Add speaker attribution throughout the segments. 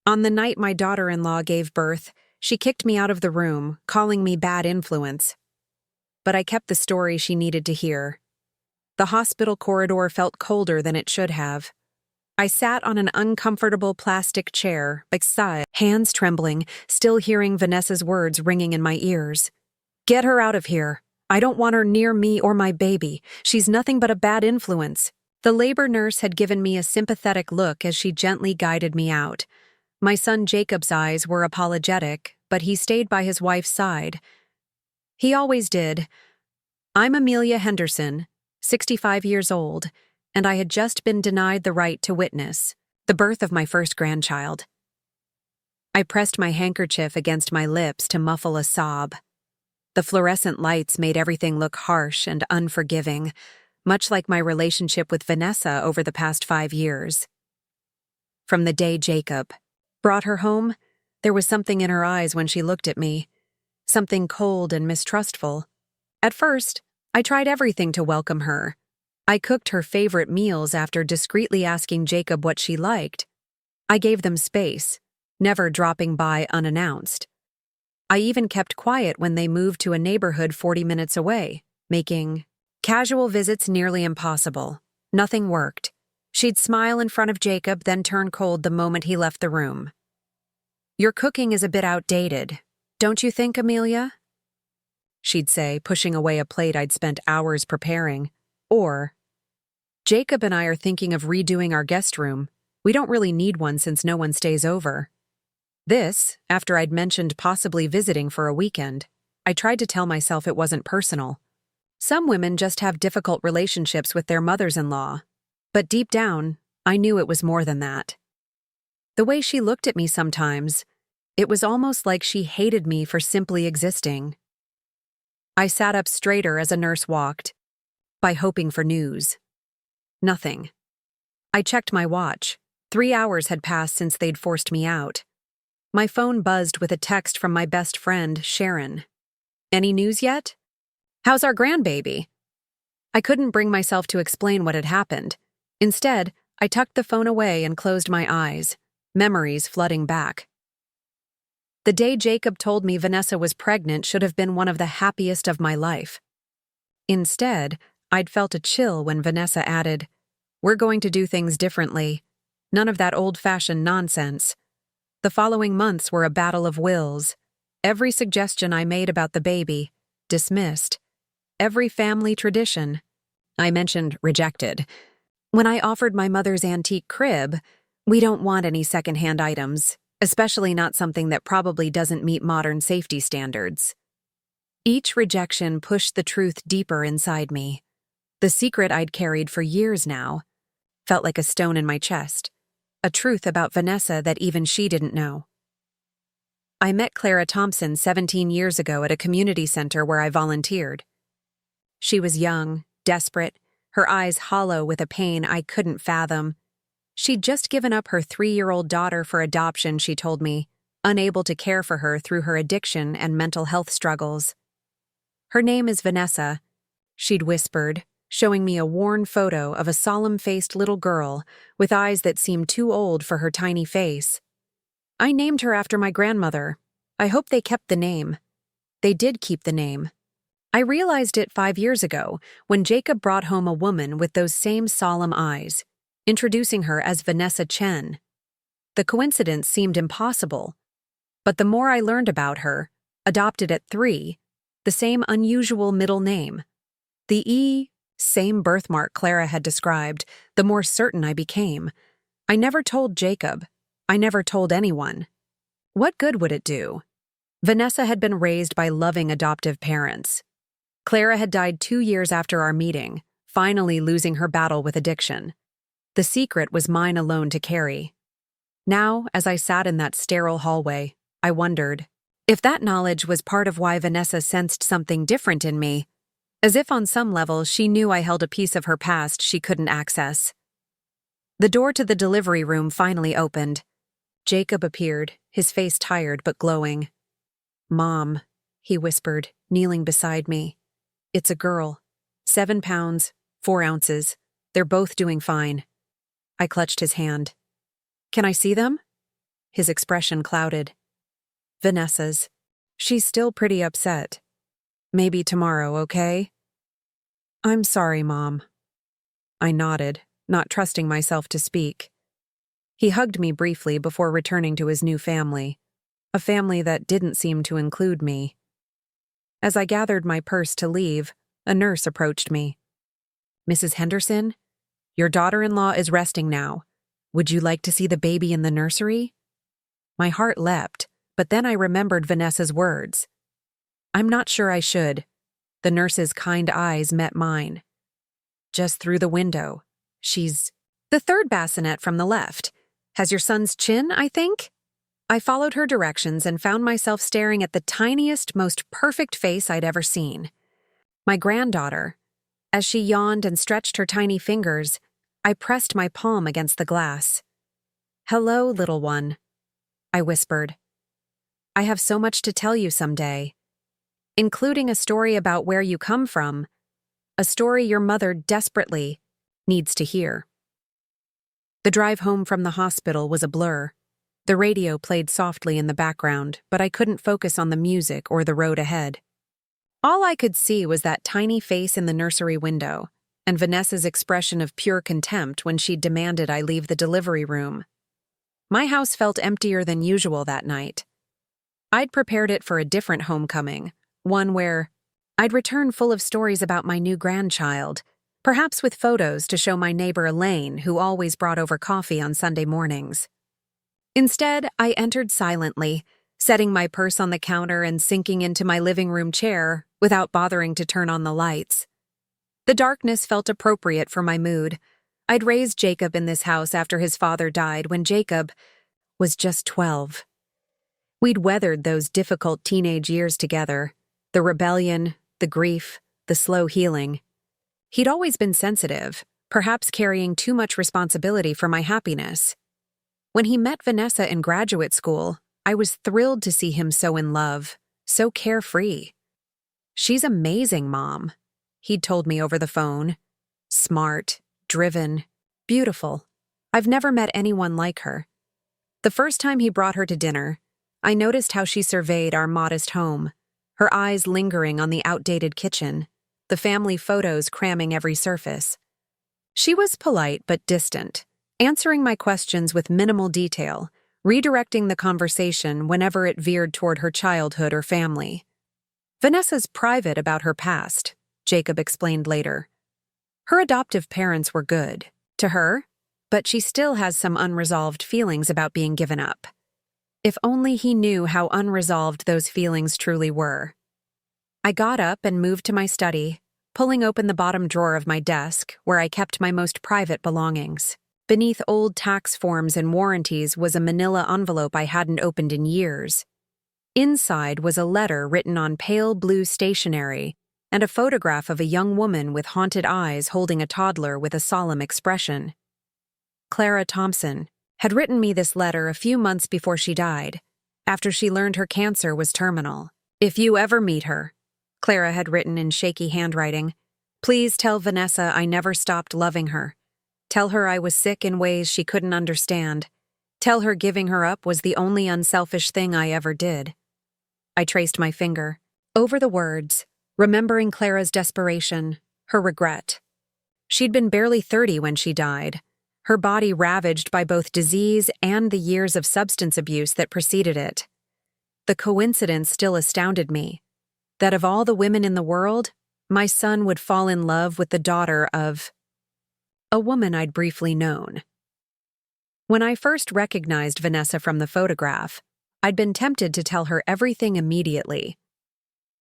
Speaker 1: On the night my daughter-in-law gave birth, she kicked me out of the room, calling me bad influence. But I kept the story she needed to hear. The hospital corridor felt colder than it should have. I sat on an uncomfortable plastic chair, Exile, hands trembling, still hearing Vanessa's words ringing in my ears. "Get her out of here. I don't want her near me or my baby. She's nothing but a bad influence." The labor nurse had given me a sympathetic look as she gently guided me out. My son Jacob's eyes were apologetic, but he stayed by his wife's side. He always did. "I'm Amelia Henderson, 65 years old, and I had just been denied the right to witness the birth of my first grandchild." I pressed my handkerchief against my lips to muffle a sob. The fluorescent lights made everything look harsh and unforgiving, much like my relationship with Vanessa over the past 5 years. From the day Jacob brought her home, there was something in her eyes when she looked at me, something cold and mistrustful. At first, I tried everything to welcome her. I cooked her favorite meals after discreetly asking Jacob what she liked. I gave them space, never dropping by unannounced. I even kept quiet when they moved to a neighborhood 40 minutes away, making casual visits nearly impossible. Nothing worked. She'd smile in front of Jacob, then turn cold the moment he left the room. "Your cooking is a bit outdated, don't you think, Amelia?" she'd say, pushing away a plate I'd spent hours preparing. Or, "Jacob and I are thinking of redoing our guest room. We don't really need one since no one stays over." This, after I'd mentioned possibly visiting for a weekend. I tried to tell myself it wasn't personal. Some women just have difficult relationships with their mothers-in-law. But deep down, I knew it was more than that. The way she looked at me sometimes, it was almost like she hated me for simply existing. I sat up straighter as a nurse walked, by hoping for news. Nothing. I checked my watch. 3 hours had passed since they'd forced me out. My phone buzzed with a text from my best friend, Sharon. "Any news yet? How's our grandbaby?" I couldn't bring myself to explain what had happened. Instead, I tucked the phone away and closed my eyes, memories flooding back. The day Jacob told me Vanessa was pregnant should have been one of the happiest of my life. Instead, I'd felt a chill when Vanessa added, "We're going to do things differently. None of that old-fashioned nonsense." The following months were a battle of wills. Every suggestion I made about the baby, dismissed. Every family tradition, I mentioned, rejected. When I offered my mother's antique crib, "We don't want any secondhand items, especially not something that probably doesn't meet modern safety standards." Each rejection pushed the truth deeper inside me. The secret I'd carried for years now felt like a stone in my chest, a truth about Vanessa that even she didn't know. I met Clara Thompson 17 years ago at a community center where I volunteered. She was young, desperate, her eyes hollow with a pain I couldn't fathom. She'd just given up her 3-year-old daughter for adoption, she told me, unable to care for her through her addiction and mental health struggles. "Her name is Vanessa," she'd whispered, showing me a worn photo of a solemn-faced little girl with eyes that seemed too old for her tiny face. "I named her after my grandmother. I hope they kept the name." They did keep the name. I realized it 5 years ago when Jacob brought home a woman with those same solemn eyes, introducing her as Vanessa Chen. The coincidence seemed impossible, but the more I learned about her, adopted at 3, the same unusual middle name, the same birthmark Clara had described, the more certain I became. I never told Jacob. I never told anyone. What good would it do? Vanessa had been raised by loving adoptive parents. Clara had died 2 years after our meeting, finally losing her battle with addiction. The secret was mine alone to carry. Now, as I sat in that sterile hallway, I wondered if that knowledge was part of why Vanessa sensed something different in me, as if on some level she knew I held a piece of her past she couldn't access. The door to the delivery room finally opened. Jacob appeared, his face tired but glowing. "Mom," he whispered, kneeling beside me. "It's a girl. 7 pounds, 4 ounces. They're both doing fine." I clutched his hand. "Can I see them?" his expression clouded. Vanessa's. She's still pretty upset. Maybe tomorrow, okay? I'm sorry, Mom. I nodded, not trusting myself to speak. He hugged me briefly before returning to his new family, a family that didn't seem to include me. As I gathered my purse to leave, a nurse approached me. Mrs. Henderson, your daughter-in-law is resting now. Would you like to see the baby in the nursery? My heart leapt, but then I remembered Vanessa's words. I'm not sure I should. The nurse's kind eyes met mine. Just through the window. She's the third bassinet from the left. Has your son's chin, I think? I followed her directions and found myself staring at the tiniest, most perfect face I'd ever seen. My granddaughter. As she yawned and stretched her tiny fingers, I pressed my palm against the glass. Hello, little one, I whispered. I have so much to tell you someday, including a story about where you come from, a story your mother desperately needs to hear. The drive home from the hospital was a blur. The radio played softly in the background, but I couldn't focus on the music or the road ahead. All I could see was that tiny face in the nursery window, and Vanessa's expression of pure contempt when she demanded I leave the delivery room. My house felt emptier than usual that night. I'd prepared it for a different homecoming, one where I'd return full of stories about my new grandchild, perhaps with photos to show my neighbor Elaine, who always brought over coffee on Sunday mornings. Instead, I entered silently, setting my purse on the counter and sinking into my living room chair without bothering to turn on the lights. The darkness felt appropriate for my mood. I'd raised Jacob in this house after his father died when Jacob was just 12. We'd weathered those difficult teenage years together, the rebellion, the grief, the slow healing. He'd always been sensitive, perhaps carrying too much responsibility for my happiness. When he met Vanessa in graduate school, I was thrilled to see him so in love, so carefree. She's amazing, Mom, he'd told me over the phone. Smart, driven, beautiful. I've never met anyone like her. The first time he brought her to dinner, I noticed how she surveyed our modest home, her eyes lingering on the outdated kitchen, the family photos cramming every surface. She was polite but distant, answering my questions with minimal detail, redirecting the conversation whenever it veered toward her childhood or family. Vanessa's private about her past, Jacob explained later. Her adoptive parents were good, to her, but she still has some unresolved feelings about being given up. If only he knew how unresolved those feelings truly were. I got up and moved to my study, pulling open the bottom drawer of my desk where I kept my most private belongings. Beneath old tax forms and warranties was a manila envelope I hadn't opened in years. Inside was a letter written on pale blue stationery and a photograph of a young woman with haunted eyes holding a toddler with a solemn expression. Clara Thompson had written me this letter a few months before she died, after she learned her cancer was terminal. If you ever meet her, Clara had written in shaky handwriting, please tell Vanessa I never stopped loving her. Tell her I was sick in ways she couldn't understand. Tell her giving her up was the only unselfish thing I ever did. I traced my finger over the words, remembering Clara's desperation, her regret. She'd been barely 30 when she died, her body ravaged by both disease and the years of substance abuse that preceded it. The coincidence still astounded me, that of all the women in the world, my son would fall in love with the daughter of a woman I'd briefly known. When I first recognized Vanessa from the photograph, I'd been tempted to tell her everything immediately.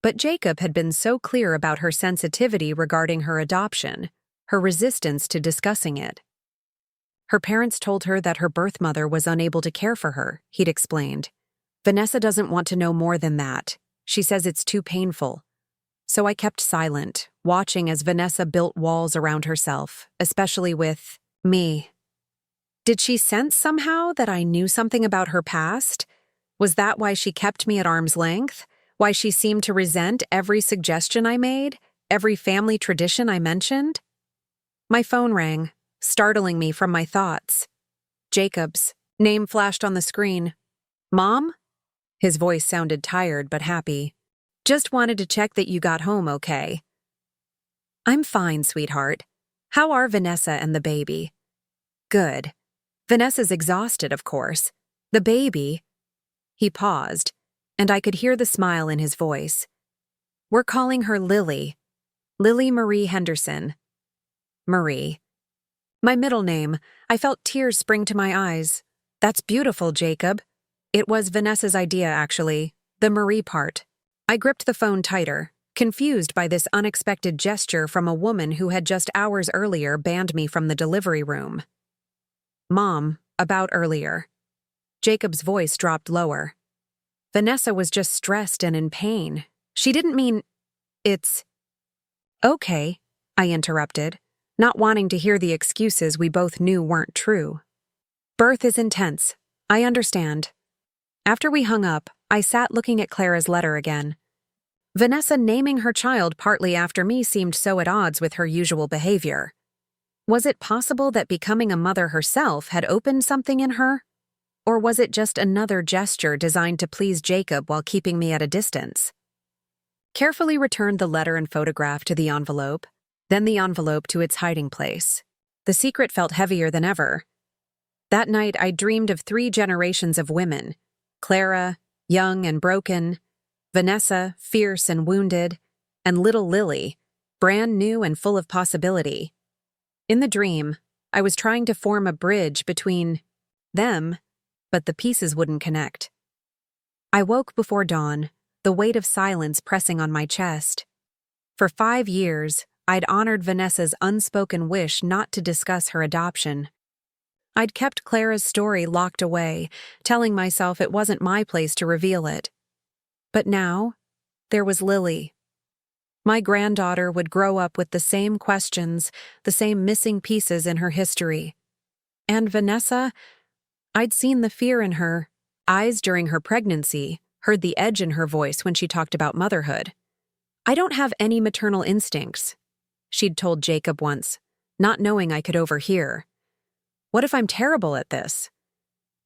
Speaker 1: But Jacob had been so clear about her sensitivity regarding her adoption, her resistance to discussing it. Her parents told her that her birth mother was unable to care for her, he'd explained. Vanessa doesn't want to know more than that. She says it's too painful. So I kept silent, watching as Vanessa built walls around herself, especially with me. Did she sense somehow that I knew something about her past? Was that why she kept me at arm's length? Why she seemed to resent every suggestion I made, every family tradition I mentioned? My phone rang, startling me from my thoughts. Jacob's name flashed on the screen, Mom? His voice sounded tired but happy. Just wanted to check that you got home okay. I'm fine, sweetheart. How are Vanessa and the baby? Good. Vanessa's exhausted, of course. The baby... He paused, and I could hear the smile in his voice. We're calling her Lily. Lily Marie Henderson. Marie. My middle name. I felt tears spring to my eyes. That's beautiful, Jacob. It was Vanessa's idea, actually. The Marie part. I gripped the phone tighter, confused by this unexpected gesture from a woman who had just hours earlier banned me from the delivery room. Mom, about earlier. Jacob's voice dropped lower. Vanessa was just stressed and in pain. She didn't mean... It's... Okay, I interrupted, not wanting to hear the excuses we both knew weren't true. Birth is intense. I understand. After we hung up, I sat looking at Clara's letter again. Vanessa naming her child partly after me seemed so at odds with her usual behavior. Was it possible that becoming a mother herself had opened something in her? Or was it just another gesture designed to please Jacob while keeping me at a distance? Carefully returned the letter and photograph to the envelope, then the envelope to its hiding place. The secret felt heavier than ever. That night I dreamed of 3 generations of women: Clara, young and broken; Vanessa, fierce and wounded; and little Lily, brand new and full of possibility. In the dream, I was trying to form a bridge between them, but the pieces wouldn't connect. I woke before dawn, the weight of silence pressing on my chest. For 5 years, I'd honored Vanessa's unspoken wish not to discuss her adoption. I'd kept Clara's story locked away, telling myself it wasn't my place to reveal it. But now, there was Lily. My granddaughter would grow up with the same questions, the same missing pieces in her history. And Vanessa, I'd seen the fear in her eyes during her pregnancy, heard the edge in her voice when she talked about motherhood. I don't have any maternal instincts, she'd told Jacob once, not knowing I could overhear. What if I'm terrible at this?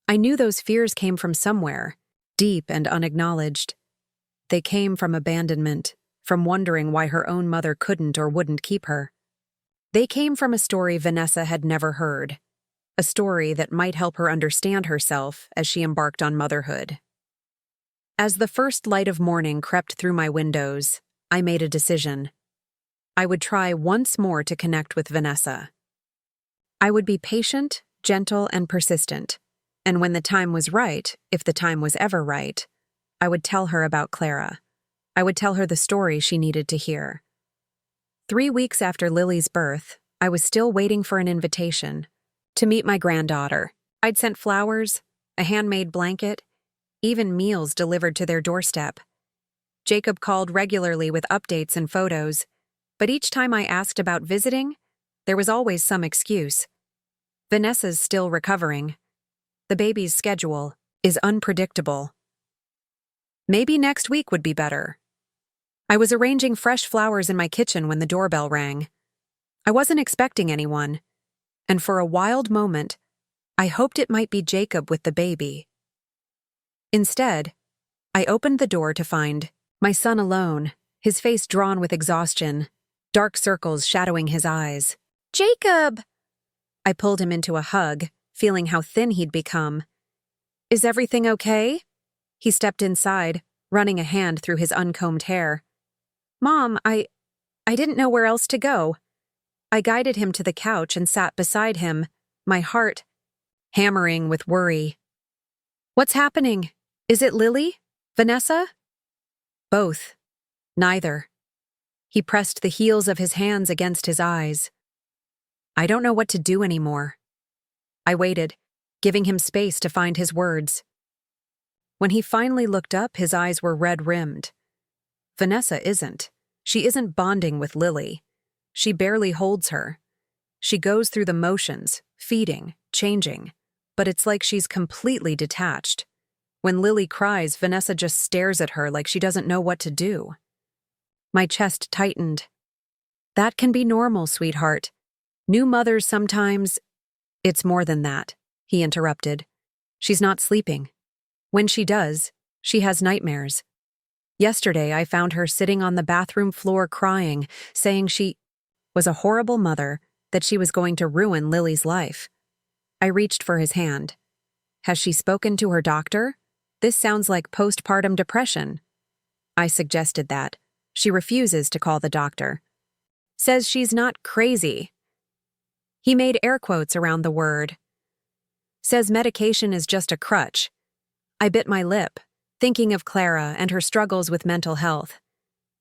Speaker 1: I knew those fears came from somewhere, deep and unacknowledged. They came from abandonment, from wondering why her own mother couldn't or wouldn't keep her. They came from a story Vanessa had never heard, a story that might help her understand herself as she embarked on motherhood. As the first light of morning crept through my windows, I made a decision. I would try once more to connect with Vanessa. I would be patient, gentle, and persistent, and when the time was right, if the time was ever right, I would tell her about Clara. I would tell her the story she needed to hear. 3 weeks after Lily's birth, I was still waiting for an invitation to meet my granddaughter. I'd sent flowers, a handmade blanket, even meals delivered to their doorstep. Jacob called regularly with updates and photos, but each time I asked about visiting, there was always some excuse. Vanessa's still recovering. The baby's schedule is unpredictable. Maybe next week would be better. I was arranging fresh flowers in my kitchen when the doorbell rang. I wasn't expecting anyone, and for a wild moment, I hoped it might be Jacob with the baby. Instead, I opened the door to find my son alone, his face drawn with exhaustion, dark circles shadowing his eyes. Jacob! I pulled him into a hug, feeling how thin he'd become. Is everything okay? He stepped inside, running a hand through his uncombed hair. Mom, I didn't know where else to go. I guided him to the couch and sat beside him, my heart hammering with worry. What's happening? Is it Lily? Vanessa? Both. Neither. He pressed the heels of his hands against his eyes. I don't know what to do anymore. I waited, giving him space to find his words. When he finally looked up, his eyes were red-rimmed. Vanessa isn't. She isn't bonding with Lily. She barely holds her. She goes through the motions, feeding, changing, but it's like she's completely detached. When Lily cries, Vanessa just stares at her like she doesn't know what to do. My chest tightened. That can be normal, sweetheart. New mothers sometimes... It's more than that, he interrupted. She's not sleeping. When she does, she has nightmares. Yesterday, I found her sitting on the bathroom floor crying, saying she was a horrible mother, that she was going to ruin Lily's life. I reached for his hand. Has she spoken to her doctor? This sounds like postpartum depression. I suggested that. She refuses to call the doctor. Says she's not crazy. He made air quotes around the word. Says medication is just a crutch. I bit my lip, thinking of Clara and her struggles with mental health.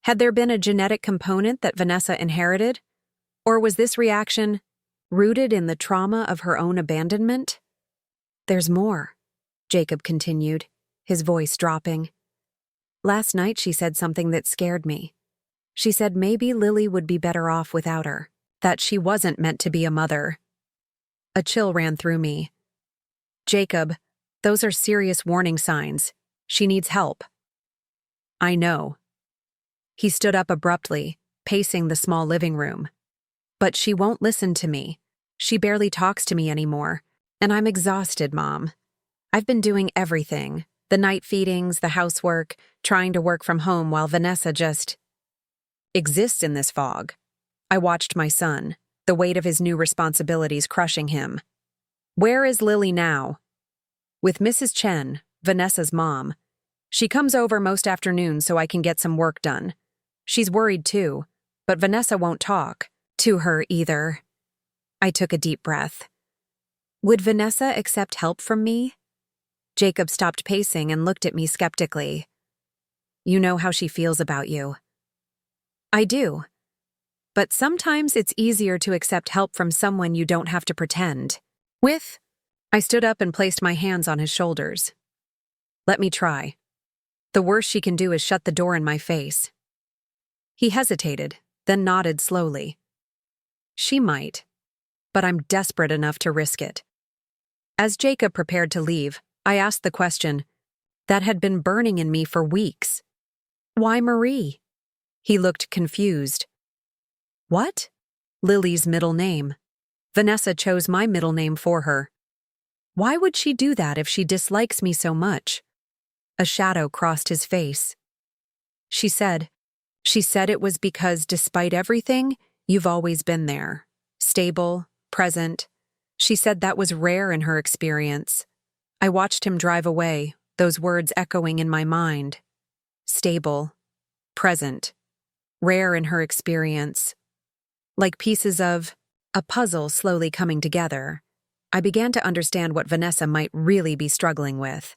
Speaker 1: Had there been a genetic component that Vanessa inherited? Or was this reaction rooted in the trauma of her own abandonment? There's more, Jacob continued, his voice dropping. Last night she said something that scared me. She said maybe Lily would be better off without her, that she wasn't meant to be a mother. A chill ran through me. Jacob, those are serious warning signs. She needs help. I know. He stood up abruptly, pacing the small living room. But she won't listen to me. She barely talks to me anymore. And I'm exhausted, Mom. I've been doing everything. The night feedings, the housework, trying to work from home while Vanessa just exists in this fog. I watched my son, the weight of his new responsibilities crushing him. Where is Lily now? With Mrs. Chen, Vanessa's mom. She comes over most afternoons so I can get some work done. She's worried too, but Vanessa won't talk to her either. I took a deep breath. Would Vanessa accept help from me? Jacob stopped pacing and looked at me skeptically. You know how she feels about you. I do. But sometimes it's easier to accept help from someone you don't have to pretend with. I stood up and placed my hands on his shoulders. Let me try. The worst she can do is shut the door in my face. He hesitated, then nodded slowly. She might, but I'm desperate enough to risk it. As Jacob prepared to leave, I asked the question that had been burning in me for weeks. Why Marie? He looked confused. What? Lily's middle name. Vanessa chose my middle name for her. Why would she do that if she dislikes me so much? A shadow crossed his face. She said it was because despite everything, you've always been there. Stable, present. She said that was rare in her experience. I watched him drive away, those words echoing in my mind. Stable, present, rare in her experience. Like pieces of a puzzle slowly coming together, I began to understand what Vanessa might really be struggling with.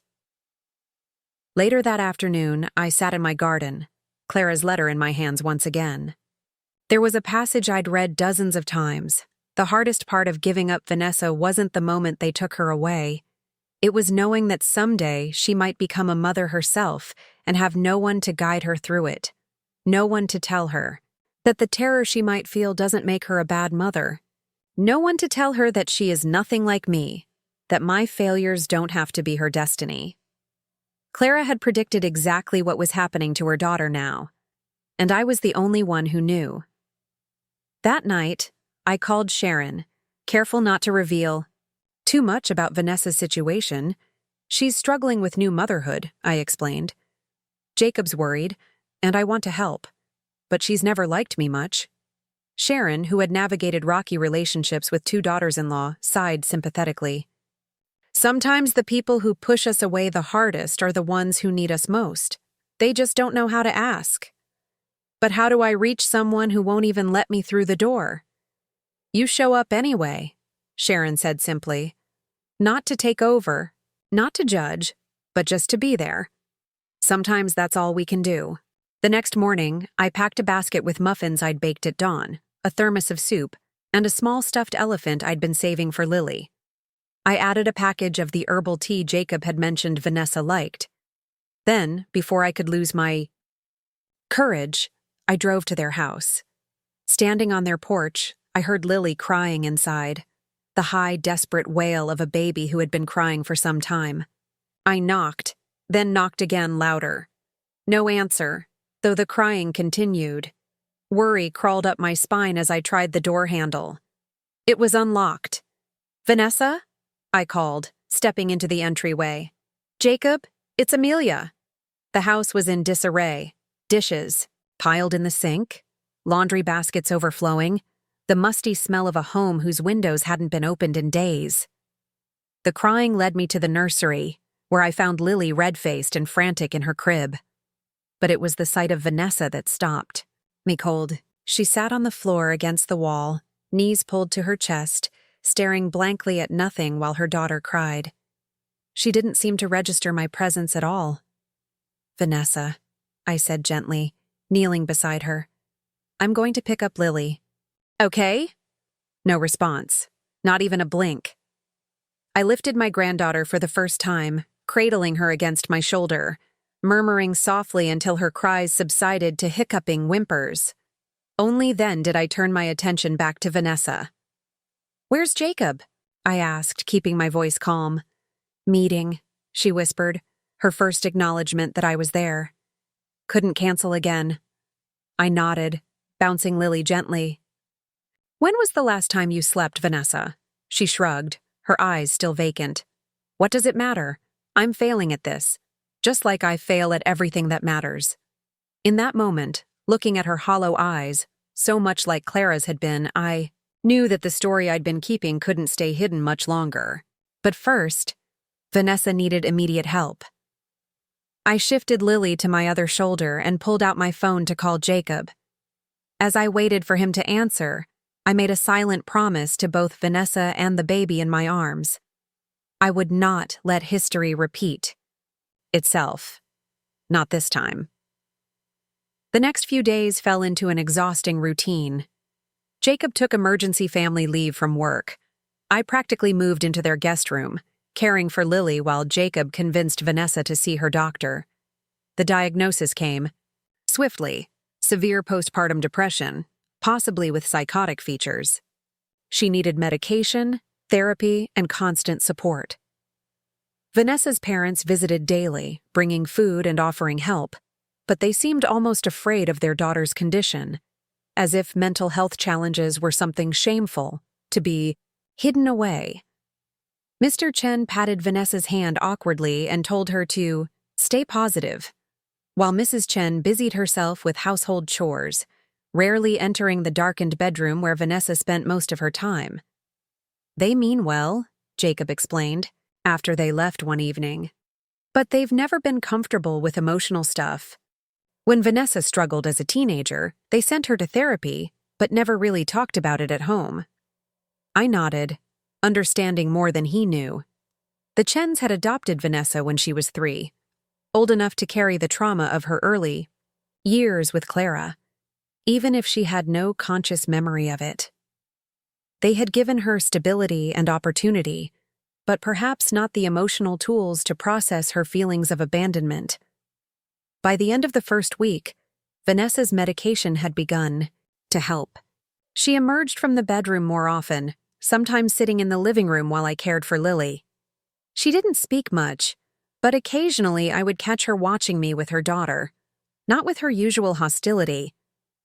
Speaker 1: Later that afternoon, I sat in my garden, Clara's letter in my hands once again. There was a passage I'd read dozens of times. The hardest part of giving up Vanessa wasn't the moment they took her away. It was knowing that someday she might become a mother herself and have no one to guide her through it. No one to tell her that the terror she might feel doesn't make her a bad mother. No one to tell her that she is nothing like me, that my failures don't have to be her destiny. Clara had predicted exactly what was happening to her daughter now, and I was the only one who knew. That night, I called Sharon, careful not to reveal too much about Vanessa's situation. She's struggling with new motherhood, I explained. Jacob's worried, and I want to help, but she's never liked me much. Sharon, who had navigated rocky relationships with 2 daughters-in-law, sighed sympathetically. Sometimes the people who push us away the hardest are the ones who need us most. They just don't know how to ask. But how do I reach someone who won't even let me through the door? You show up anyway, Sharon said simply. Not to take over, not to judge, but just to be there. Sometimes that's all we can do. The next morning, I packed a basket with muffins I'd baked at dawn, a thermos of soup, and a small stuffed elephant I'd been saving for Lily. I added a package of the herbal tea Jacob had mentioned Vanessa liked. Then, before I could lose my courage, I drove to their house. Standing on their porch, I heard Lily crying inside, the high, desperate wail of a baby who had been crying for some time. I knocked, then knocked again louder. No answer, though the crying continued. Worry crawled up my spine as I tried the door handle. It was unlocked. Vanessa? I called, stepping into the entryway. Jacob, It's Amelia. The house was in disarray. Dishes piled in the sink, laundry baskets overflowing, the musty smell of a home whose windows hadn't been opened in days. The crying led me to the nursery, where I found Lily red-faced and frantic in her crib. But it was the sight of Vanessa that stopped me cold. She sat on the floor against the wall, knees pulled to her chest, staring blankly at nothing while her daughter cried. She didn't seem to register my presence at all. "Vanessa," I said gently, kneeling beside her. "I'm going to pick up Lily." "Okay?" No response, not even a blink. I lifted my granddaughter for the first time, cradling her against my shoulder, murmuring softly until her cries subsided to hiccuping whimpers. Only then did I turn my attention back to Vanessa. "Where's Jacob?" I asked, keeping my voice calm. "Meeting," she whispered, her first acknowledgement that I was there. "Couldn't cancel again." I nodded, bouncing Lily gently. "When was the last time you slept, Vanessa?" She shrugged, her eyes still vacant. "What does it matter? I'm failing at this, just like I fail at everything that matters." In that moment, looking at her hollow eyes, so much like Clara's had been, I knew that the story I'd been keeping couldn't stay hidden much longer. But first, Vanessa needed immediate help. I shifted Lily to my other shoulder and pulled out my phone to call Jacob. As I waited for him to answer, I made a silent promise to both Vanessa and the baby in my arms. I would not let history repeat itself. Not this time. The next few days fell into an exhausting routine. Jacob took emergency family leave from work. I practically moved into their guest room, caring for Lily while Jacob convinced Vanessa to see her doctor. The diagnosis came swiftly: severe postpartum depression, possibly with psychotic features. She needed medication, therapy, and constant support. Vanessa's parents visited daily, bringing food and offering help, but they seemed almost afraid of their daughter's condition, as if mental health challenges were something shameful, to be hidden away. Mr. Chen patted Vanessa's hand awkwardly and told her to stay positive, while Mrs. Chen busied herself with household chores, rarely entering the darkened bedroom where Vanessa spent most of her time. "They mean well," Jacob explained, after they left one evening. "But they've never been comfortable with emotional stuff. When Vanessa struggled as a teenager, they sent her to therapy, but never really talked about it at home." I nodded, understanding more than he knew. The Chens had adopted Vanessa when she was 3, old enough to carry the trauma of her early years with Clara, even if she had no conscious memory of it. They had given her stability and opportunity, but perhaps not the emotional tools to process her feelings of abandonment. By the end of the first week, Vanessa's medication had begun to help. She emerged from the bedroom more often, sometimes sitting in the living room while I cared for Lily. She didn't speak much, but occasionally I would catch her watching me with her daughter, not with her usual hostility,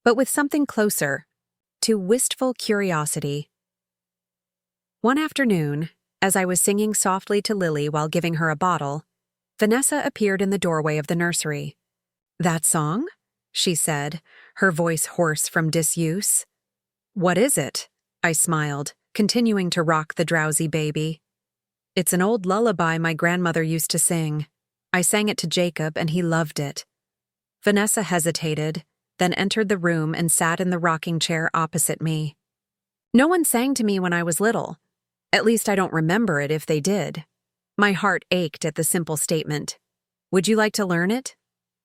Speaker 1: but with something closer to wistful curiosity. One afternoon, as I was singing softly to Lily while giving her a bottle, Vanessa appeared in the doorway of the nursery. "That song?" she said, her voice hoarse from disuse. "What is it?" I smiled, continuing to rock the drowsy baby. "It's an old lullaby my grandmother used to sing. I sang it to Jacob and he loved it." Vanessa hesitated, then entered the room and sat in the rocking chair opposite me. "No one sang to me when I was little. At least I don't remember it if they did." My heart ached at the simple statement. "Would you like to learn it?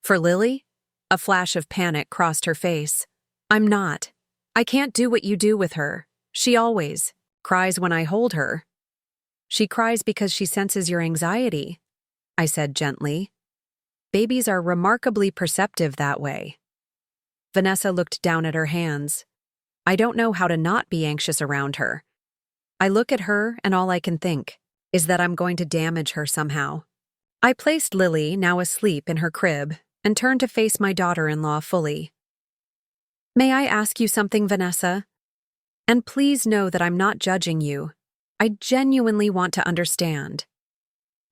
Speaker 1: For Lily?" A flash of panic crossed her face. "I'm not. I can't do what you do with her. She always cries when I hold her." "She cries because she senses your anxiety," I said gently. "Babies are remarkably perceptive that way." Vanessa looked down at her hands. "I don't know how to not be anxious around her. I look at her and all I can think is that I'm going to damage her somehow." I placed Lily, now asleep, in her crib and turned to face my daughter-in-law fully. "May I ask you something, Vanessa? And please know that I'm not judging you. I genuinely want to understand."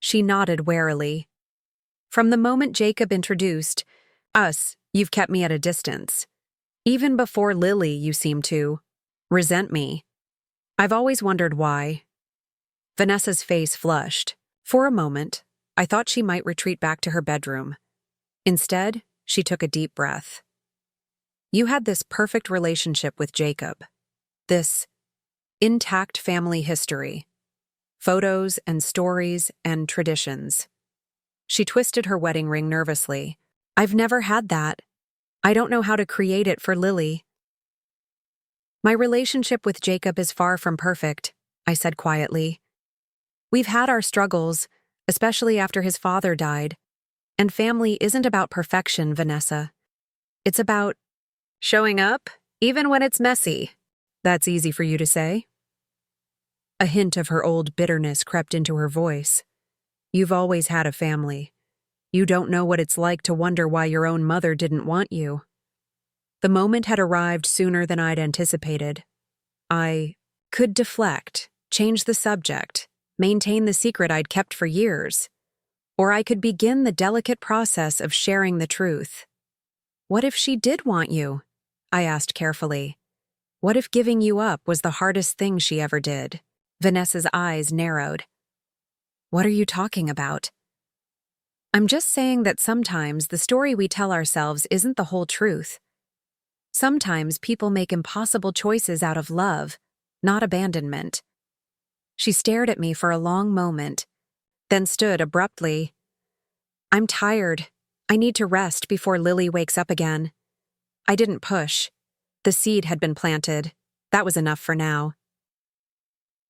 Speaker 1: She nodded warily. From the moment Jacob introduced us, you've kept me at a distance. Even before Lily, you seem to resent me. I've always wondered why. Vanessa's face flushed. For a moment, I thought she might retreat back to her bedroom. Instead, she took a deep breath. You had this perfect relationship with Jacob. This intact family history. Photos and stories and traditions. She twisted her wedding ring nervously. I've never had that. I don't know how to create it for Lily. My relationship with Jacob is far from perfect, I said quietly. We've had our struggles, especially after his father died. And family isn't about perfection, Vanessa. It's about showing up, even when it's messy. That's easy for you to say. A hint of her old bitterness crept into her voice. You've always had a family. You don't know what it's like to wonder why your own mother didn't want you. The moment had arrived sooner than I'd anticipated. I could deflect, change the subject, maintain the secret I'd kept for years. Or I could begin the delicate process of sharing the truth. What if she did want you? I asked carefully. What if giving you up was the hardest thing she ever did? Vanessa's eyes narrowed. What are you talking about? I'm just saying that sometimes the story we tell ourselves isn't the whole truth. Sometimes people make impossible choices out of love, not abandonment. She stared at me for a long moment, then stood abruptly. I'm tired. I need to rest before Lily wakes up again. I didn't push. The seed had been planted. That was enough for now.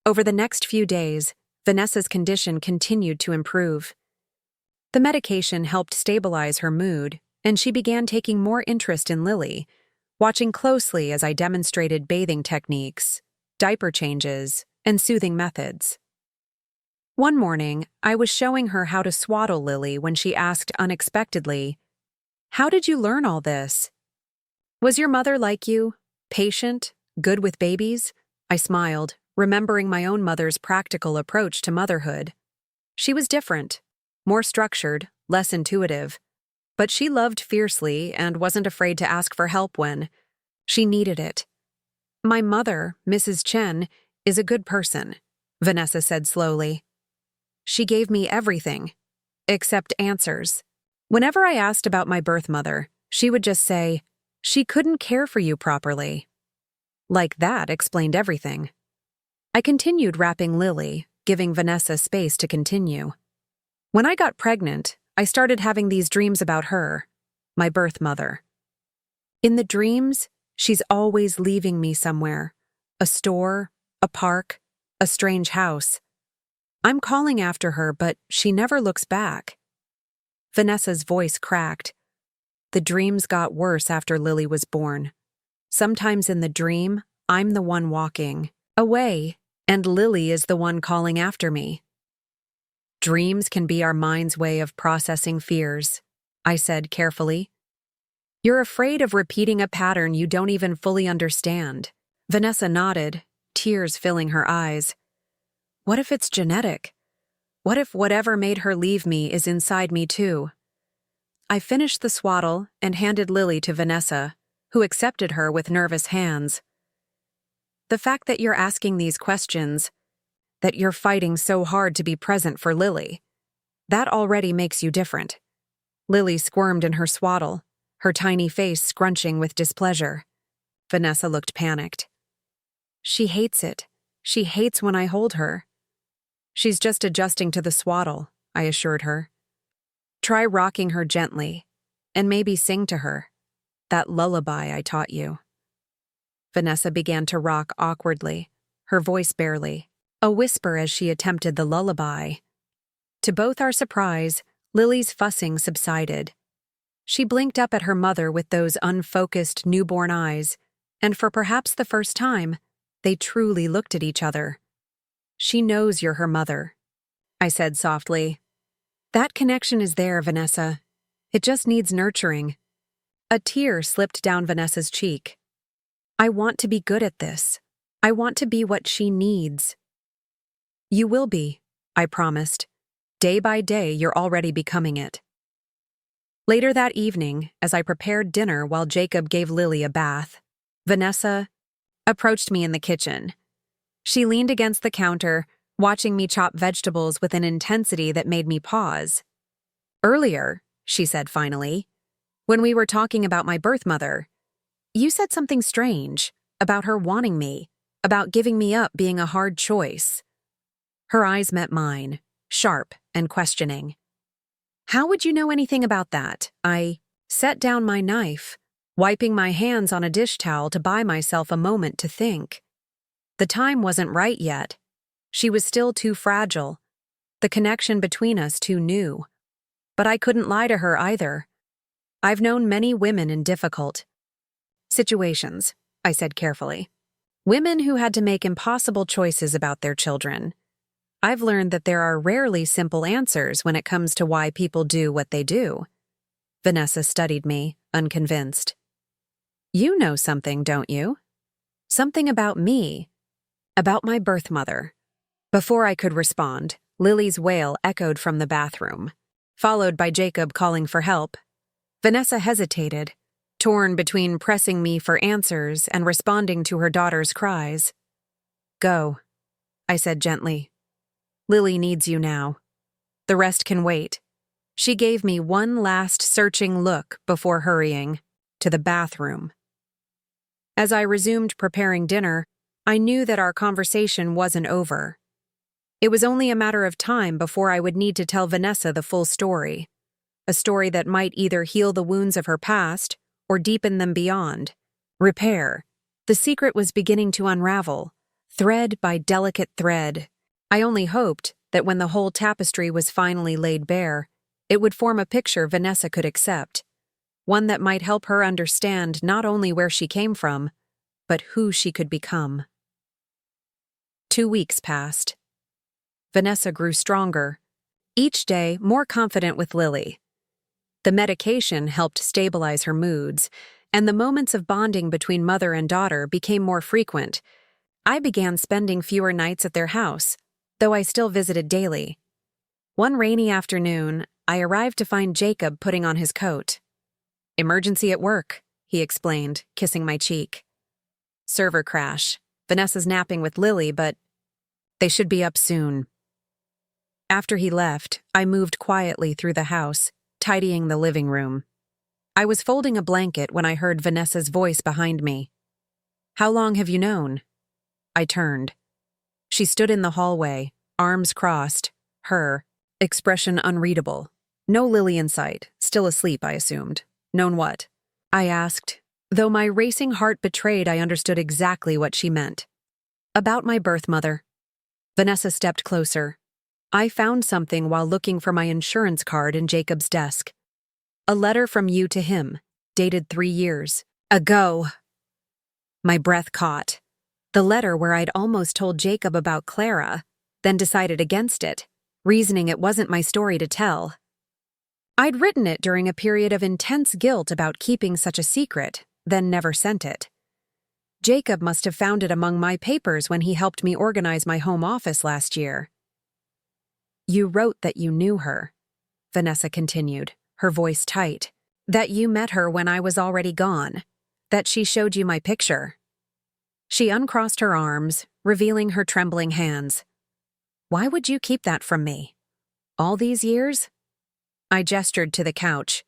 Speaker 1: Over the next few days, Vanessa's condition continued to improve. The medication helped stabilize her mood, and she began taking more interest in Lily, watching closely as I demonstrated bathing techniques, diaper changes, and soothing methods. One morning, I was showing her how to swaddle Lily when she asked unexpectedly, "How did you learn all this?" Was your mother like you? Patient? Good with babies? I smiled, remembering my own mother's practical approach to motherhood. She was different, more structured, less intuitive, but she loved fiercely and wasn't afraid to ask for help when she needed it. My mother, Mrs. Chen, is a good person, Vanessa said slowly. She gave me everything, except answers. Whenever I asked about my birth mother, she would just say, "She couldn't care for you properly." Like that explained everything. I continued wrapping Lily, giving Vanessa space to continue. When I got pregnant, I started having these dreams about her, my birth mother. In the dreams, she's always leaving me somewhere. A store, a park, a strange house. I'm calling after her, but she never looks back. Vanessa's voice cracked. The dreams got worse after Lily was born. Sometimes in the dream, I'm the one walking away, and Lily is the one calling after me. Dreams can be our mind's way of processing fears, I said carefully. You're afraid of repeating a pattern you don't even fully understand. Vanessa nodded, tears filling her eyes. What if it's genetic? What if whatever made her leave me is inside me too? I finished the swaddle and handed Lily to Vanessa, who accepted her with nervous hands. The fact that you're asking these questions, that you're fighting so hard to be present for Lily, that already makes you different. Lily squirmed in her swaddle, her tiny face scrunching with displeasure. Vanessa looked panicked. She hates it. She hates when I hold her. She's just adjusting to the swaddle, I assured her. Try rocking her gently, and maybe sing to her. That lullaby I taught you. Vanessa began to rock awkwardly, her voice barely, a whisper as she attempted the lullaby. To both our surprise, Lily's fussing subsided. She blinked up at her mother with those unfocused newborn eyes, and for perhaps the first time, they truly looked at each other. She knows you're her mother, I said softly. That connection is there, Vanessa. It just needs nurturing. A tear slipped down Vanessa's cheek. I want to be good at this. I want to be what she needs. You will be, I promised. Day by day, you're already becoming it. Later that evening, as I prepared dinner while Jacob gave Lily a bath, Vanessa approached me in the kitchen. She leaned against the counter, watching me chop vegetables with an intensity that made me pause. "Earlier," she said finally, "when we were talking about my birth mother, you said something strange about her wanting me, about giving me up being a hard choice." Her eyes met mine, sharp and questioning. "How would you know anything about that?" I set down my knife, wiping my hands on a dish towel to buy myself a moment to think. The time wasn't right yet. She was still too fragile, the connection between us too new. But I couldn't lie to her either. "I've known many women in difficult situations," I said carefully. "Women who had to make impossible choices about their children. I've learned that there are rarely simple answers when it comes to why people do what they do." Vanessa studied me, unconvinced. "You know something, don't you? Something about me, about my birth mother." Before I could respond, Lily's wail echoed from the bathroom, followed by Jacob calling for help. Vanessa hesitated, torn between pressing me for answers and responding to her daughter's cries. "Go," I said gently. "Lily needs you now. The rest can wait." She gave me one last searching look before hurrying to the bathroom. As I resumed preparing dinner, I knew that our conversation wasn't over. It was only a matter of time before I would need to tell Vanessa the full story, a story that might either heal the wounds of her past or deepen them beyond. Repair. The secret was beginning to unravel, thread by delicate thread. I only hoped that when the whole tapestry was finally laid bare, it would form a picture Vanessa could accept, one that might help her understand not only where she came from, but who she could become. 2 weeks passed. Vanessa grew stronger, each day more confident with Lily. The medication helped stabilize her moods, and the moments of bonding between mother and daughter became more frequent. I began spending fewer nights at their house, though I still visited daily. One rainy afternoon, I arrived to find Jacob putting on his coat. "Emergency at work," he explained, kissing my cheek. "Server crash. Vanessa's napping with Lily, but they should be up soon." After he left, I moved quietly through the house, tidying the living room. I was folding a blanket when I heard Vanessa's voice behind me. "How long have you known?" I turned. She stood in the hallway, arms crossed, her expression unreadable. No Lily in sight, still asleep, I assumed. "Known what?" I asked, though my racing heart betrayed I understood exactly what she meant. "About my birth mother." Vanessa stepped closer. "I found something while looking for my insurance card in Jacob's desk. A letter from you to him, dated 3 years ago." My breath caught. The letter where I'd almost told Jacob about Clara, then decided against it, reasoning it wasn't my story to tell. I'd written it during a period of intense guilt about keeping such a secret, then never sent it. Jacob must have found it among my papers when he helped me organize my home office last year. "You wrote that you knew her," Vanessa continued, her voice tight. "That you met her when I was already gone. That she showed you my picture." She uncrossed her arms, revealing her trembling hands. "Why would you keep that from me? All these years?" I gestured to the couch.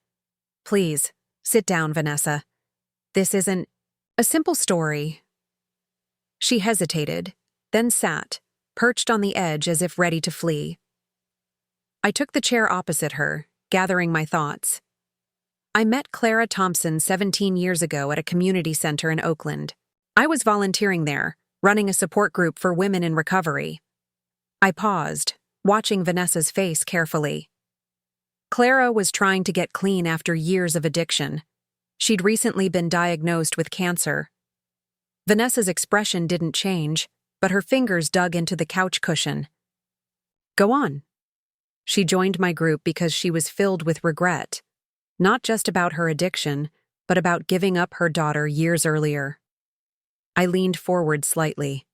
Speaker 1: "Please, sit down, Vanessa. This isn't a simple story." She hesitated, then sat, perched on the edge as if ready to flee. I took the chair opposite her, gathering my thoughts. "I met Clara Thompson 17 years ago at a community center in Oakland. I was volunteering there, running a support group for women in recovery." I paused, watching Vanessa's face carefully. Clara was trying to get clean after years of addiction. She'd recently been diagnosed with cancer. Vanessa's expression didn't change, but her fingers dug into the couch cushion. "Go on." She joined my group because she was filled with regret, not just about her addiction, but about giving up her daughter years earlier. I leaned forward slightly.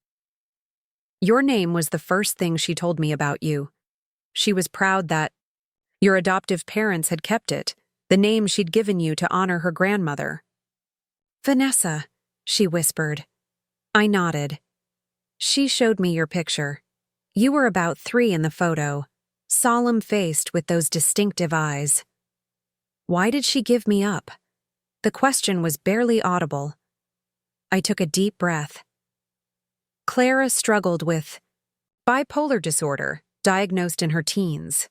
Speaker 1: "Your name was the first thing she told me about you. She was proud that your adoptive parents had kept it, the name she'd given you to honor her grandmother. Vanessa, she whispered. I nodded. She showed me your picture. You were about 3 in the photo, solemn-faced with those distinctive eyes. Why did she give me up? The question was barely audible. I took a deep breath. Clara struggled with bipolar disorder, diagnosed in her teens.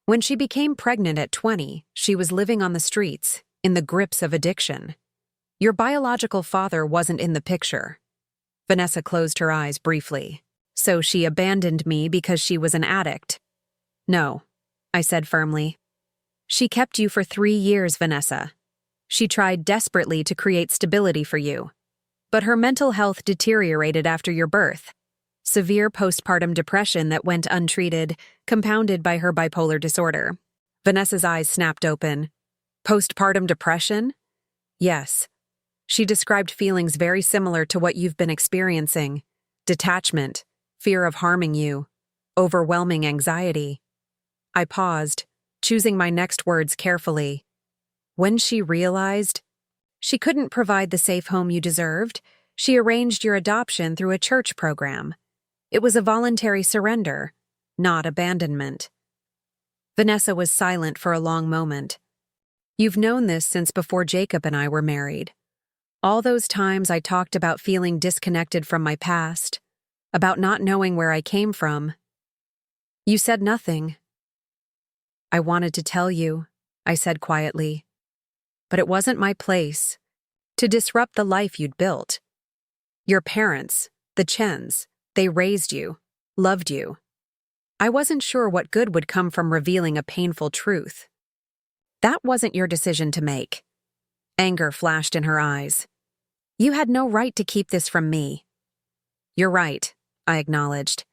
Speaker 1: When she became pregnant at 20, she was living on the streets, in the grips of addiction. Your biological father wasn't in the picture. Vanessa closed her eyes briefly. So she abandoned me because she was an addict. No, I said firmly. She kept you for 3 years, Vanessa. She tried desperately to create stability for you. But her mental health deteriorated after your birth. Severe postpartum depression that went untreated, compounded by her bipolar disorder. Vanessa's eyes snapped open. Postpartum depression? Yes. She described feelings very similar to what you've been experiencing. Detachment, fear of harming you, overwhelming anxiety. I paused, choosing my next words carefully. When she realized she couldn't provide the safe home you deserved, she arranged your adoption through a church program. It was a voluntary surrender, not abandonment. Vanessa was silent for a long moment. You've known this since before Jacob and I were married. All those times I talked about feeling disconnected from my past, about not knowing where I came from. You said nothing. I wanted to tell you, I said quietly. But it wasn't my place to disrupt the life you'd built. Your parents, the Chens, they raised you, loved you. I wasn't sure what good would come from revealing a painful truth. That wasn't your decision to make. Anger flashed in her eyes. You had no right to keep this from me. You're right, I acknowledged.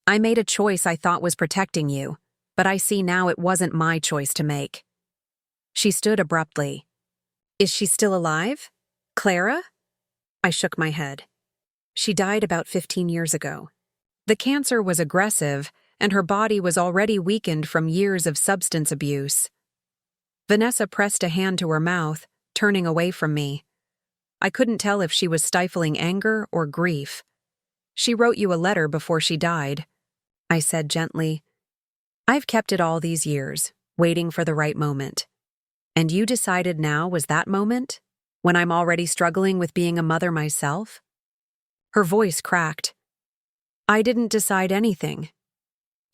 Speaker 1: I made a choice I thought was protecting you, but I see now it wasn't my choice to make. She stood abruptly. Is she still alive? Clara? I shook my head. She died about 15 years ago. The cancer was aggressive, and her body was already weakened from years of substance abuse. Vanessa pressed a hand to her mouth, turning away from me. I couldn't tell if she was stifling anger or grief. She wrote you a letter before she died. I said gently, I've kept it all these years, waiting for the right moment. And you decided now was that moment? When I'm already struggling with being a mother myself? Her voice cracked. I didn't decide anything.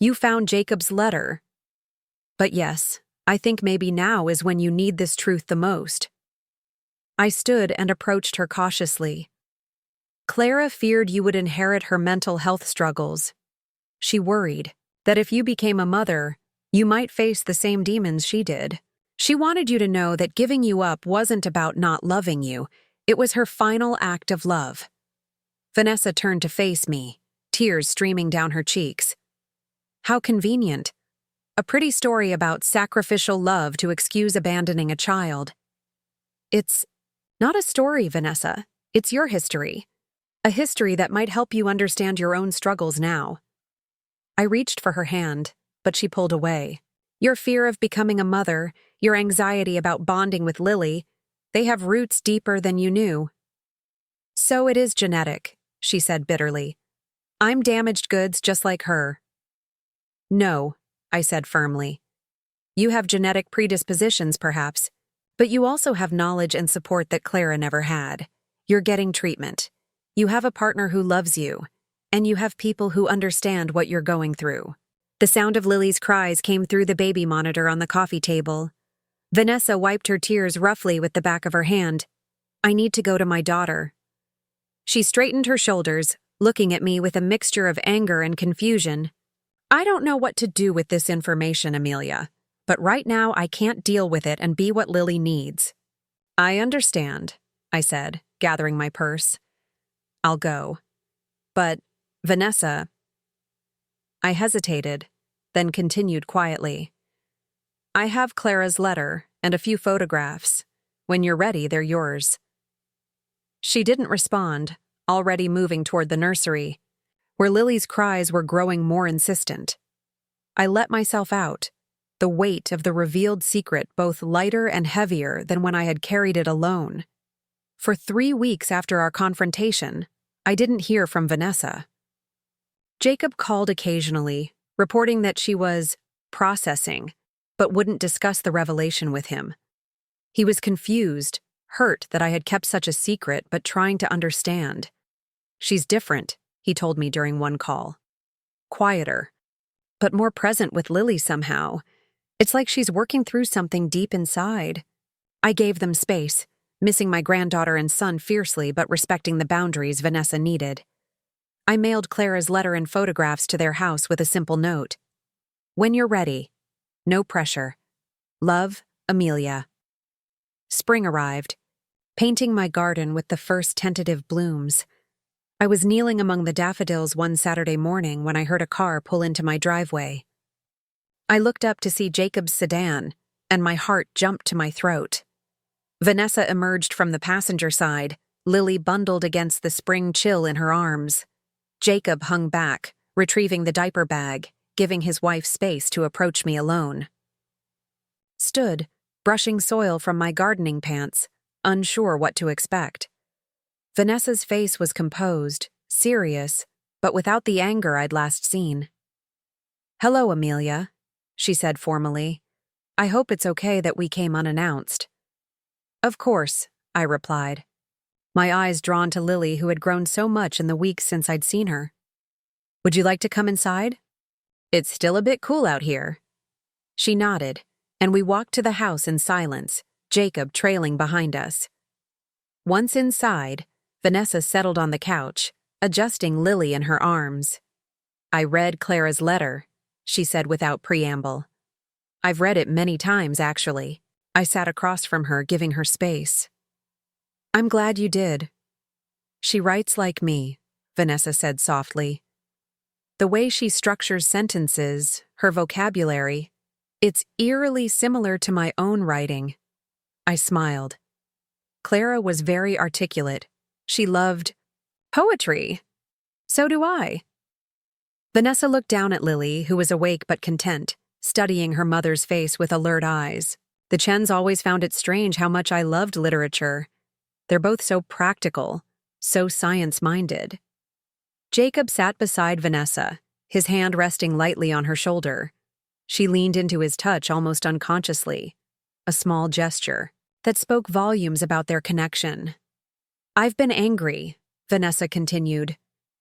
Speaker 1: You found Jacob's letter. But yes, I think maybe now is when you need this truth the most. I stood and approached her cautiously. Clara feared you would inherit her mental health struggles. She worried that if you became a mother, you might face the same demons she did. She wanted you to know that giving you up wasn't about not loving you, it was her final act of love. Vanessa turned to face me, tears streaming down her cheeks. How convenient. A pretty story about sacrificial love to excuse abandoning a child. It's not a story, Vanessa. It's your history. A history that might help you understand your own struggles now. I reached for her hand, but she pulled away. Your fear of becoming a mother, your anxiety about bonding with Lily, they have roots deeper than you knew. So it is genetic, she said bitterly. I'm damaged goods just like her. No, I said firmly. You have genetic predispositions, perhaps, but you also have knowledge and support that Clara never had. You're getting treatment. You have a partner who loves you, and you have people who understand what you're going through. The sound of Lily's cries came through the baby monitor on the coffee table. Vanessa wiped her tears roughly with the back of her hand. I need to go to my daughter. She straightened her shoulders, looking at me with a mixture of anger and confusion. I don't know what to do with this information, Amelia, but right now I can't deal with it and be what Lily needs. I understand, I said, gathering my purse. I'll go. But, Vanessa... I hesitated, then continued quietly. I have Clara's letter and a few photographs. When you're ready, they're yours. She didn't respond, already moving toward the nursery, where Lily's cries were growing more insistent. I let myself out. the weight of the revealed secret both lighter and heavier than when I had carried it alone. For 3 weeks after our confrontation, I didn't hear from Vanessa. Jacob called occasionally, reporting that she was processing, but wouldn't discuss the revelation with him. He was confused, hurt that I had kept such a secret, but trying to understand. "She's different," he told me during one call. "Quieter, but more present with Lily somehow. It's like she's working through something deep inside." I gave them space, missing my granddaughter and son fiercely but respecting the boundaries Vanessa needed. I mailed Clara's letter and photographs to their house with a simple note. "When you're ready. No pressure. Love, Amelia." Spring arrived, painting my garden with the first tentative blooms. I was kneeling among the daffodils one Saturday morning when I heard a car pull into my driveway. I looked up to see Jacob's sedan, and my heart jumped to my throat. Vanessa emerged from the passenger side, Lily bundled against the spring chill in her arms. Jacob hung back, retrieving the diaper bag, giving his wife space to approach me alone. Stood, brushing soil from my gardening pants, unsure what to expect. Vanessa's face was composed, serious, but without the anger I'd last seen. "Hello, Amelia," she said formally. "I hope it's okay that we came unannounced." "Of course," I replied, my eyes drawn to Lily, who had grown so much in the weeks since I'd seen her. "Would you like to come inside? It's still a bit cool out here." She nodded, and we walked to the house in silence, Jacob trailing behind us. Once inside, Vanessa settled on the couch, adjusting Lily in her arms. "I read Clara's letter," she said without preamble. "I've read it many times, actually." I sat across from her, giving her space. "I'm glad you did. She writes like me," Vanessa said softly. "The way she structures sentences, her vocabulary, it's eerily similar to my own writing." I smiled. Clara was very articulate. She loved poetry. So do I. Vanessa looked down at Lily, who was awake but content, studying her mother's face with alert eyes. The Chens always found it strange how much I loved literature. They're both so practical, so science-minded. Jacob sat beside Vanessa, his hand resting lightly on her shoulder. She leaned into his touch almost unconsciously, a small gesture that spoke volumes about their connection. "I've been angry," Vanessa continued,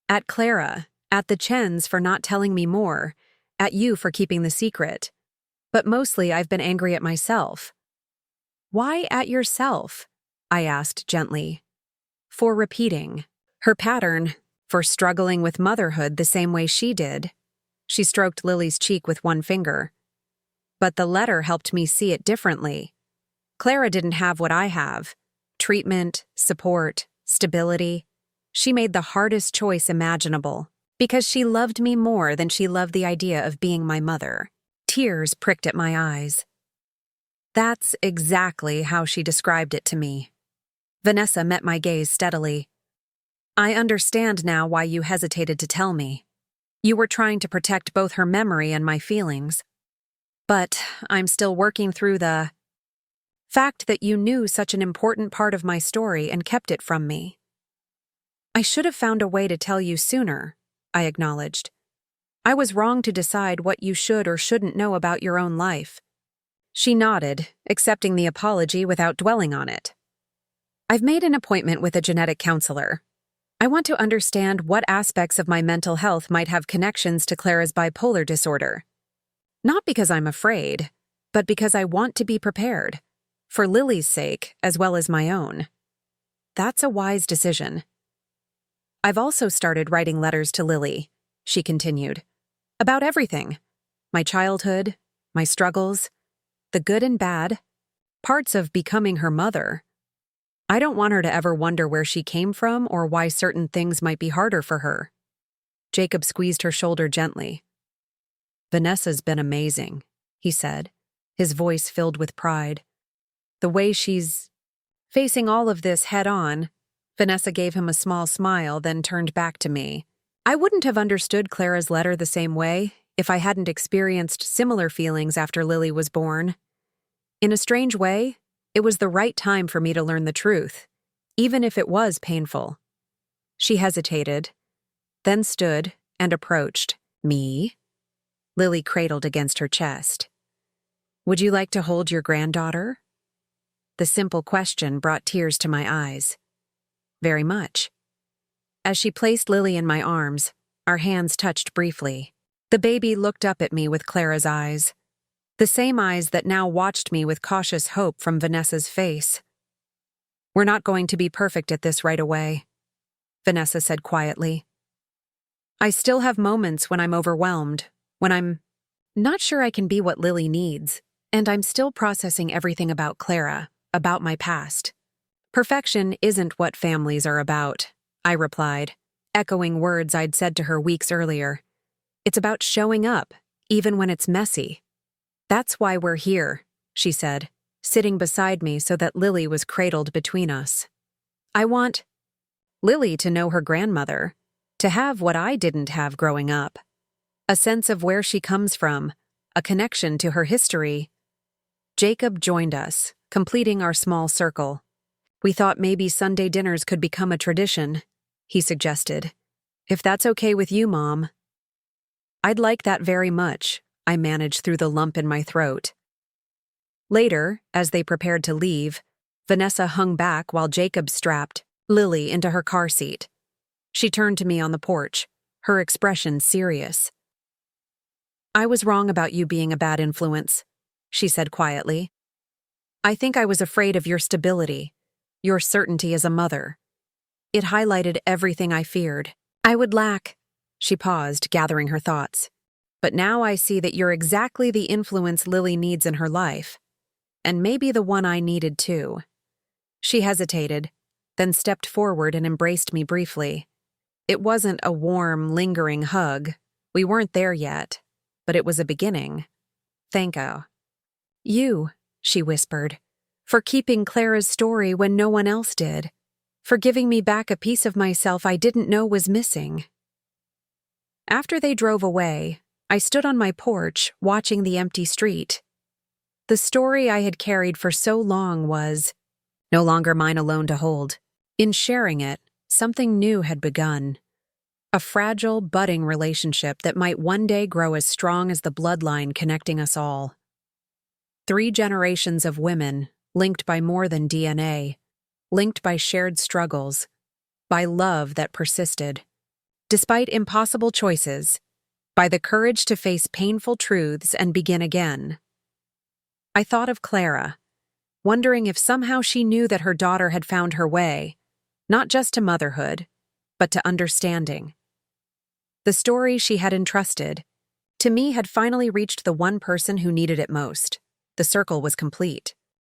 Speaker 1: "at Clara, at the Chens for not telling me more, at you for keeping the secret. But mostly I've been angry at myself." "Why at yourself?" I asked gently. "For repeating her pattern, for struggling with motherhood the same way she did." She stroked Lily's cheek with one finger. "But the letter helped me see it differently. Clara didn't have what I have. Treatment, support, stability. She made the hardest choice imaginable, because she loved me more than she loved the idea of being my mother." Tears pricked at my eyes. That's exactly how she described it to me. Vanessa met my gaze steadily. "I understand now why you hesitated to tell me. You were trying to protect both her memory and my feelings. But I'm still working through the fact that you knew such an important part of my story and kept it from me." "I should have found a way to tell you sooner," I acknowledged. "I was wrong to decide what you should or shouldn't know about your own life." She nodded, accepting the apology without dwelling on it. "I've made an appointment with a genetic counselor. I want to understand what aspects of my mental health might have connections to Clara's bipolar disorder. Not because I'm afraid, but because I want to be prepared, for Lily's sake as well as my own. That's a wise decision." "I've also started writing letters to Lily," she continued, "about everything. My childhood, my struggles, the good and bad, parts of becoming her mother. I don't want her to ever wonder where she came from or why certain things might be harder for her." Jacob squeezed her shoulder gently. "Vanessa's been amazing," he said, his voice filled with pride. "The way she's facing all of this head-on." Vanessa gave him a small smile, then turned back to me. "I wouldn't have understood Clara's letter the same way, if I hadn't experienced similar feelings after Lily was born. In a strange way, it was the right time for me to learn the truth, even if it was painful. She hesitated, then stood and approached. Me? Lily cradled against her chest. Would you like to hold your granddaughter? The simple question brought tears to my eyes. Very much. As she placed Lily in my arms, our hands touched briefly. The baby looked up at me with Clara's eyes, the same eyes that now watched me with cautious hope from Vanessa's face. We're not going to be perfect at this right away, Vanessa said quietly. I still have moments when I'm overwhelmed, when I'm not sure I can be what Lily needs, and I'm still processing everything about Clara, about my past. Perfection isn't what families are about, I replied, echoing words I'd said to her weeks earlier. It's about showing up, even when it's messy. That's why we're here, she said, sitting beside me so that Lily was cradled between us. I want Lily to know her grandmother, to have what I didn't have growing up. A sense of where she comes from, a connection to her history. Jacob joined us, completing our small circle. We thought maybe Sunday dinners could become a tradition, he suggested. If that's okay with you, Mom. I'd like that very much, I managed through the lump in my throat. Later, as they prepared to leave, Vanessa hung back while Jacob strapped Lily into her car seat. She turned to me on the porch, her expression serious. I was wrong about you being a bad influence, she said quietly. I think I was afraid of your stability, your certainty as a mother. It highlighted everything I feared. I would lack. She paused, gathering her thoughts. But now I see that you're exactly the influence Lily needs in her life. And maybe the one I needed too. She hesitated, then stepped forward and embraced me briefly. It wasn't a warm, lingering hug. We weren't there yet, but it was a beginning. Thank you, she whispered, for keeping Clara's story when no one else did, for giving me back a piece of myself I didn't know was missing. After they drove away, I stood on my porch, watching the empty street. The story I had carried for so long was no longer mine alone to hold. In sharing it, something new had begun. A fragile, budding relationship that might one day grow as strong as the bloodline connecting us all. 3 generations of women, linked by more than DNA, linked by shared struggles, by love that persisted. Despite impossible choices, by the courage to face painful truths and begin again. I thought of Clara, wondering if somehow she knew that her daughter had found her way, not just to motherhood, but to understanding. The story she had entrusted, to me, had finally reached the one person who needed it most. The circle was complete.